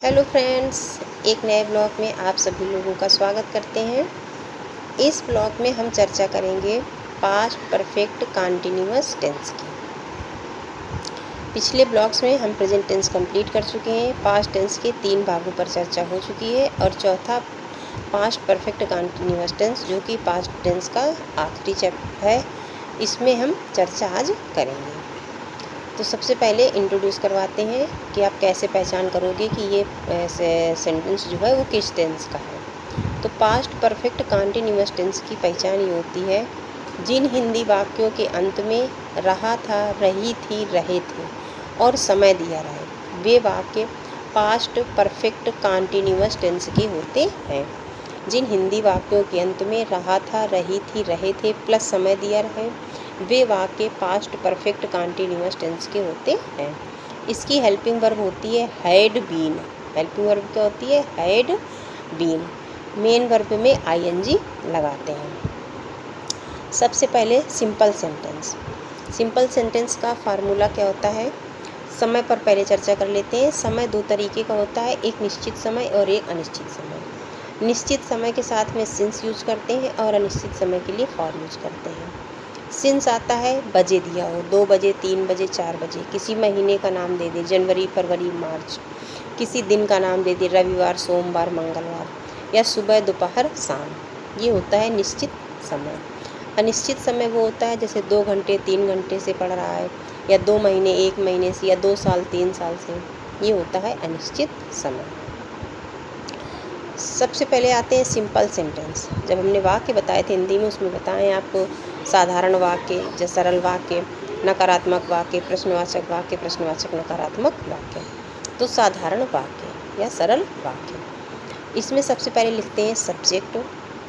Hello friends, एक नए blog में आप सभी लोगों का स्वागत करते हैं। इस ब्लॉग में हम चर्चा करेंगे पास्ट परफेक्ट कंटीन्यूअस टेंस की। पिछले ब्लॉग्स में हम प्रेजेंट टेंस कंप्लीट कर चुके हैं। पास्ट टेंस के 3 भागों पर चर्चा हो चुकी है और चौथा पास्ट परफेक्ट कंटीन्यूअस टेंस जो कि पास्ट टेंस का आखिरी चैप्टर है, इसमें हम चर्चा आज करेंगे। तो सबसे पहले इंट्रोड्यूस करवाते हैं कि आप कैसे पहचान करोगे कि ये सेंटेंस जो है वो किस टेंस का है। तो पास्ट परफेक्ट कंटीन्यूअस टेंस की पहचान ये होती है, जिन हिंदी वाक्यों के अंत में रहा था, रही थी, रहे थे और समय दिया रहे, वे वाक्य पास्ट परफेक्ट कंटीन्यूअस टेंस के होते हैं। जिन हिंदी वाक्यों के अंत में रहा था, रही थी, रहे थे प्लस समय दिया रहे, वे वाक्य पास्ट परफेक्ट कंटीन्यूअस टेंस के होते हैं। इसकी हेल्पिंग वर्ब होती है हैड बीन। हेल्पिंग वर्ब क्या होती है? Had been. मेन वर्ब में आईएनजी लगाते हैं। सबसे पहले सिंपल सेंटेंस। सिंपल सेंटेंस का फार्मूला क्या होता है? समय पर पहले चर्चा कर लेते हैं। समय 2 तरीके का होता है, एक निश्चित समय और एक अनिश्चित समय। निश्चित समय के साथ में सिंस यूज करते हैं और अनिश्चित समय के लिए फॉर यूज करते हैं। सिंस आता है बजे दिया हो, 2 बजे, 3 बजे, 4 बजे। किसी महीने का नाम दे दे, जनवरी, फरवरी, मार्च। किसी दिन का नाम दे दे, रविवार, सोमवार, मंगलवार, या सुबह, दोपहर, शाम। ये होता है निश्चित समय। अनिश्चित समय वो होता है जैसे 2 घंटे 3 घंटे से पढ़ रहा है, या 2 महीने 1 महीने से, या 2 साल 3 साल से। ये होता है अनिश्चित समय। सबसे पहले आते हैं सिंपल सेंटेंस। जब हमने वाक्य बताए थे हिंदी में, उसमें बताएं आपको साधारण वाक्य, जैसे सरल वाक्य, नकारात्मक वाक्य, प्रश्नवाचक वाक्य, प्रश्नवाचक नकारात्मक वाक्य। तो साधारण वाक्य या सरल वाक्य, इसमें सबसे पहले लिखते हैं subject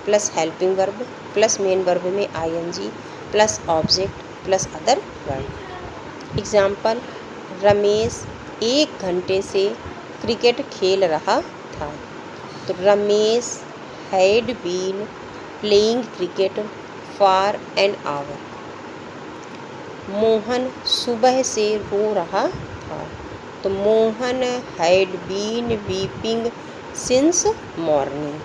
plus helping verb plus main verb में ING plus object plus other verb. Example, Ramesh 1 घंटे से क्रिकेट खेल रहा था। तो Ramesh had been playing cricket for an hour. Mohan सुबह से रो रहा था। तो Mohan had been weeping since morning.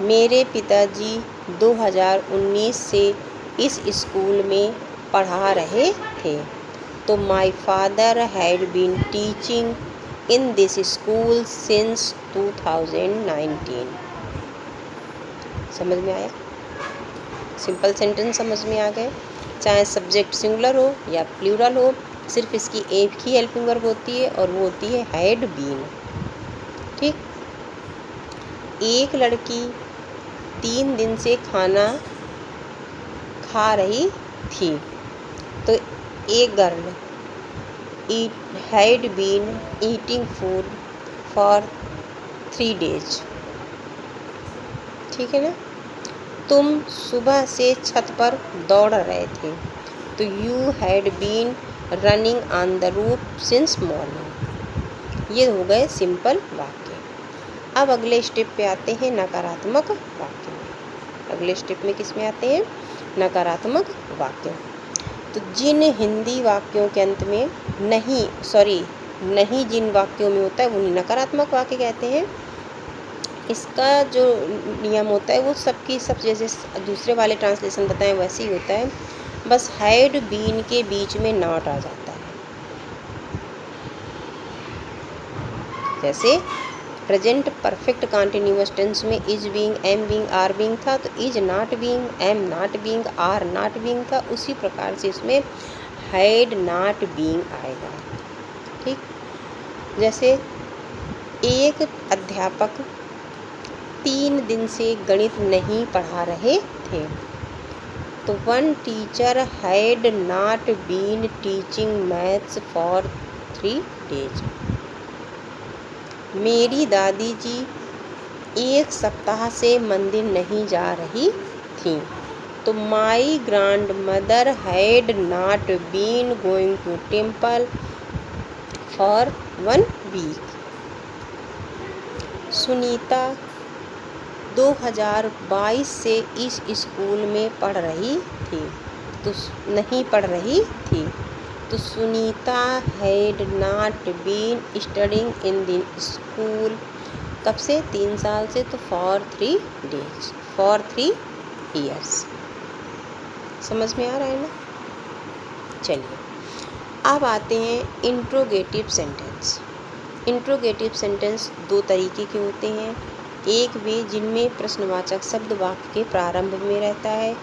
मेरे पिताजी 2019 से इस स्कूल में पढ़ा रहे थे। तो my father had been teaching in this school since 2019। समझ में आया? सिंपल सेंटेंस समझ में आ गए। चाहे सब्जेक्ट सिंगुलर हो या प्लूरल हो, सिर्फ इसकी एक ही हेल्पिंग वर्ब होती है और वो होती है हैड बीन। ठीक। एक लड़की 3 दिन से खाना खा रही थी। तो एक girl had been eating food for 3 days। ठीक है ना? तुम सुबह से छत पर दौड़ रहे थे। तो you had been running on the roof since morning। ये हो गए सिंपल वाक्य। अब अगले स्टेप पे आते हैं नकारात्मक वाक्य में। अगले स्टेप में किस में आते हैं? नकारात्मक वाक्य। तो जिन हिंदी वाक्यों के अंत में नहीं जिन वाक्यों में होता है उन्हें नकारात्मक वाक्य कहते हैं। इसका जो नियम होता है वो सबकी सब जैसे दूसरे वाले ट्रांसलेशन बताएं वैसे ही होता है, बस हैड बीन के बीच में नॉट आ जाता है। जैसे प्रेजेंट परफेक्ट कंटीन्यूअस टेंस में is being, am being, are being था, तो is not being, am not being, are not being था। उसी प्रकार से इसमें हैड नॉट बीइंग आएगा। ठीक। जैसे एक अध्यापक 3 दिन से गणित नहीं पढ़ा रहे थे। तो 1 teacher had not been teaching maths for 3 days। मेरी दादी जी 1 सप्ताह से मंदिर नहीं जा रही थी। तो my grandmother had not been going to temple for 1 week। Sunita 2022 से इस स्कूल में पढ़ रही थी। तो नहीं पढ़ रही थी। तो Sunita had not been studying in the school, कब से? 3 साल से, तो फॉर 3 डेज, फॉर 3 ईयर्स। समझ में आ रहा है ना? चलिए अब आते हैं इंट्रोगेटिव सेंटेंस। इंट्रोगेटिव सेंटेंस 2 तरीके के होते हैं। एक वे जिनमें प्रश्नवाचक शब्द वाक्य के प्रारंभ में रहता है,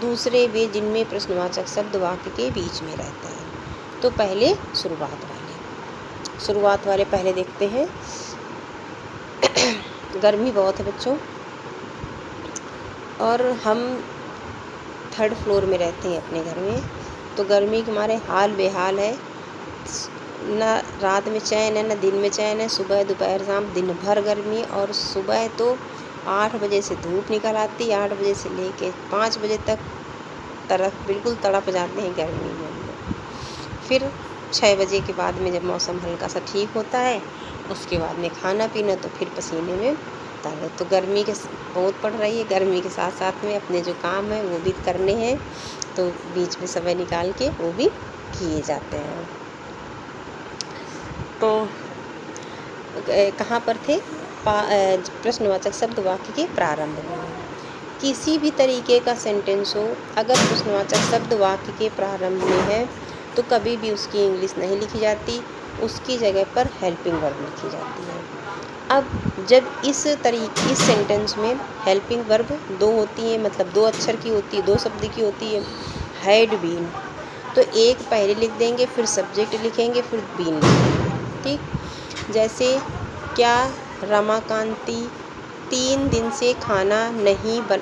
दूसरे वे जिनमें प्रश्नवाचक शब्द वाक्य के बीच में रहता है। तो पहले शुरुआत वाले पहले देखते हैं। गर्मी बहुत है बच्चों, और हम 3rd फ्लोर में रहते हैं अपने घर में, तो गर्मी के मारे हाल बेहाल है। ना रात में चैन है, ना दिन में चैन है। सुबह दोपहर शाम दिन भर गर्मी, और सुबह तो 8 बजे से धूप निकल आती, 8 बजे से लेके 5 बजे तक बिल्कुल तड़प जाते हैं गर्मी में। फिर 6 बजे के बाद में जब मौसम हल्का सा ठीक होता है, उसके बाद में खाना पीना, तो फिर पसीने में तारे। तो गर्मी के बहुत पड़ रही है, गर्मी के साथ साथ में अपने जो काम है वो भी करने हैं, तो बीच में समय निकाल के वो भी किए जाते हैं। तो कहाँ पर थे? प्रश्नवाचक शब्द वाक्य के प्रारंभ में। किसी भी तरीके का सेंटेंस हो, अगर प्रश्नवाचक शब्द वाक्य के प्रारंभ में है तो कभी भी उसकी इंग्लिश नहीं लिखी जाती, उसकी जगह पर हेल्पिंग वर्ब लिखी जाती है। अब जब इस सेंटेंस में हेल्पिंग वर्ब 2 होती हैं, मतलब 2 अक्षर की होती है, 2 शब्द की होती है। हैड बीन, तो एक पहले लिख देंगे, फिर सब्जेक्ट लिखेंगे, फिर बीन लिखेंगे। ठीक, जैसे क्या रमाकांति 3 दिन से खाना नहीं बन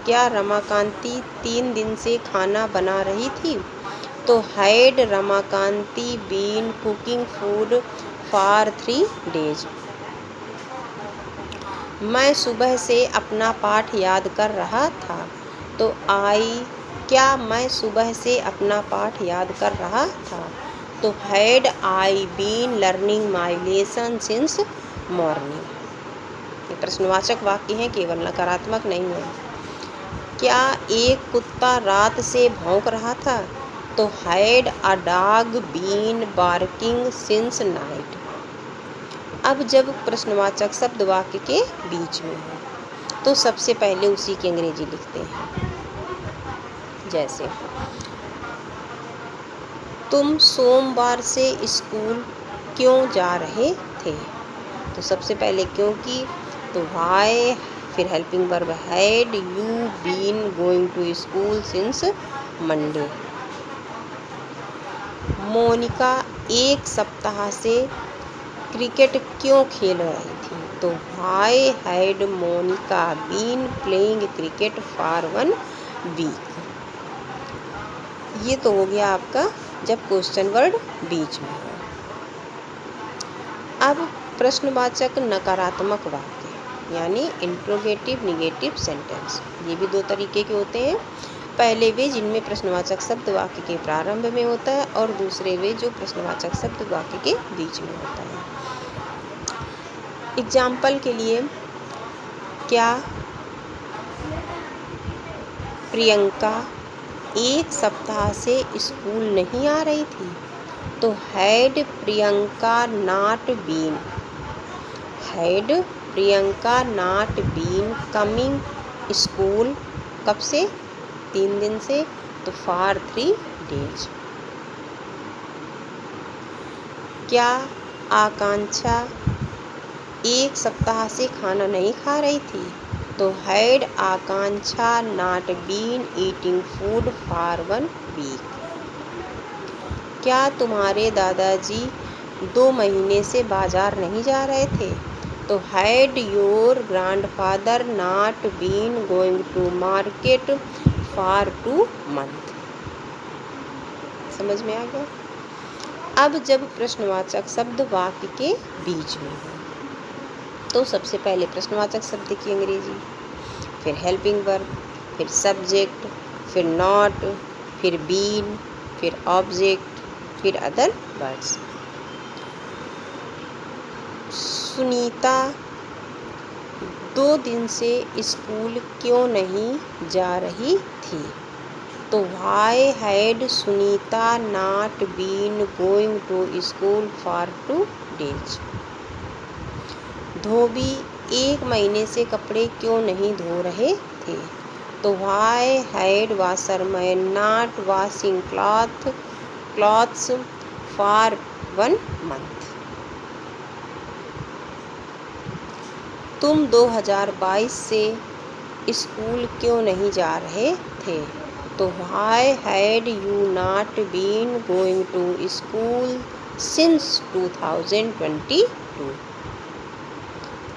क्या रमाकांति 3 दिन से खाना बना रही थी? तो had Ramakanti been cooking food for 3 days. मैं सुबह से अपना पाठ याद कर रहा था, तो क्या मैं सुबह से अपना पाठ याद कर रहा था? तो had I been learning my lesson since morning. ये प्रश्नवाचक वाक्य हैं, केवल नकारात्मक नहीं है। क्या एक कुत्ता रात से भौंक रहा था? तो had a dog been barking since night. अब जब प्रश्नवाचक शब्द वाक्य के बीच में है, तो सबसे पहले उसी की अंग्रेजी लिखते हैं। जैसे तुम सोमवार से स्कूल क्यों जा रहे थे? तो सबसे पहले क्योंकि, तो व्हाई, फिर helping verb had you been going to school since Monday. Monika 1 सप्ताह से क्रिकेट क्यों खेल रही थी? तो why had Monika been playing cricket for 1 week. ये तो हो गया आपका जब क्वेश्चन वर्ड बीच में है। अब प्रश्नवाचक नकारात्मक वाक्य यानी इंट्रोगेटिव निगेटिव सेंटेंस, ये भी 2 तरीके के होते हैं। पहले वे जिनमें प्रश्नवाचक शब्द वाक्य के प्रारंभ में होता है, और दूसरे वे जो प्रश्नवाचक शब्द वाक्य के बीच में होता है। एग्जाम्पल के लिए, क्या प्रियंका 1 सप्ताह से स्कूल नहीं आ रही थी? तो had Priyanka not been coming school, कब से? 3 दिन से, तो फॉर 3 डेज। क्या आकांक्षा 1 सप्ताह से खाना नहीं खा रही थी? तो had Akanksha not been eating food for 1 week. क्या तुम्हारे दादाजी 2 महीने से बाजार नहीं जा रहे थे? तो had your grandfather not been going to market for 2 month. समझ में आ गया? अब जब प्रश्नवाचक शब्द वाक्य के बीच में हो, तो सबसे पहले प्रश्नवाचक शब्द की अंग्रेजी, फिर हेल्पिंग वर्ब, फिर सब्जेक्ट, फिर नॉट, फिर बीन, फिर ऑब्जेक्ट, फिर अदर वर्ड्स। सुनीता 2 दिन से स्कूल क्यों नहीं जा रही थी? तो why had Sunita not been going to school for 2 days। धोबी 1 महीने से कपड़े क्यों नहीं धो रहे थे। तो why had washerman not washing clothes for 1 month। तुम 2022 से स्कूल क्यों नहीं जा रहे थे। तो why had you not been going to school since 2022।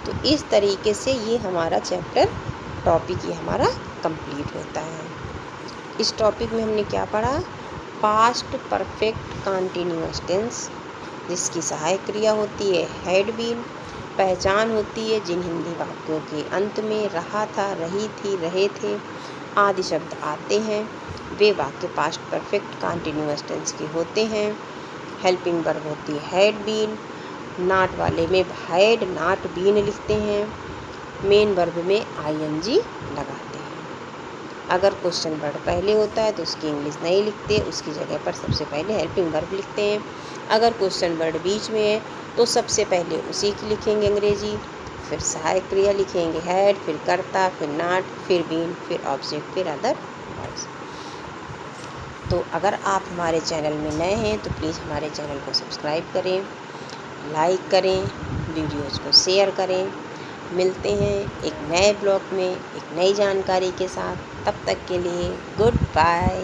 तो इस तरीके से ये हमारा चैप्टर टॉपिक ये हमारा कंप्लीट होता है। इस टॉपिक में हमने क्या पढ़ा, पास्ट परफेक्ट कॉन्टिन्यूअस टेंस, जिसकी सहायक क्रिया होती है हैड बीन। पहचान होती है जिन हिंदी वाक्यों के अंत में रहा था, रही थी, रहे थे आदि शब्द आते हैं, वे वाक्य पास्ट परफेक्ट कॉन्टिन्यूअस टेंस के होते हैं। हेल्पिंग वर्ब होती है हैड बीन, नॉट वाले में हैड नॉट बीन लिखते हैं, मेन वर्ब में आईएनजी लगाते हैं। अगर क्वेश्चन वर्ड पहले होता है तो उसकी इंग्लिश नहीं लिखते, उसकी जगह पर सबसे पहले हेल्पिंग वर्ब लिखते हैं। अगर क्वेश्चन वर्ड बीच में है तो सबसे पहले उसी की लिखेंगे अंग्रेजी, फिर सहायक क्रिया लिखेंगे हैड, फिर कर्ता, फिर नॉट, फिर बीन, फिर ऑब्जेक्ट, फिर अदर वर्ड्स। तो अगर आप हमारे चैनल में नए हैं तो प्लीज़ हमारे चैनल को सब्सक्राइब करें, लाइक करें, वीडियोज़ को शेयर करें। मिलते हैं एक नए ब्लॉग में एक नई जानकारी के साथ। तब तक के लिए गुड बाय।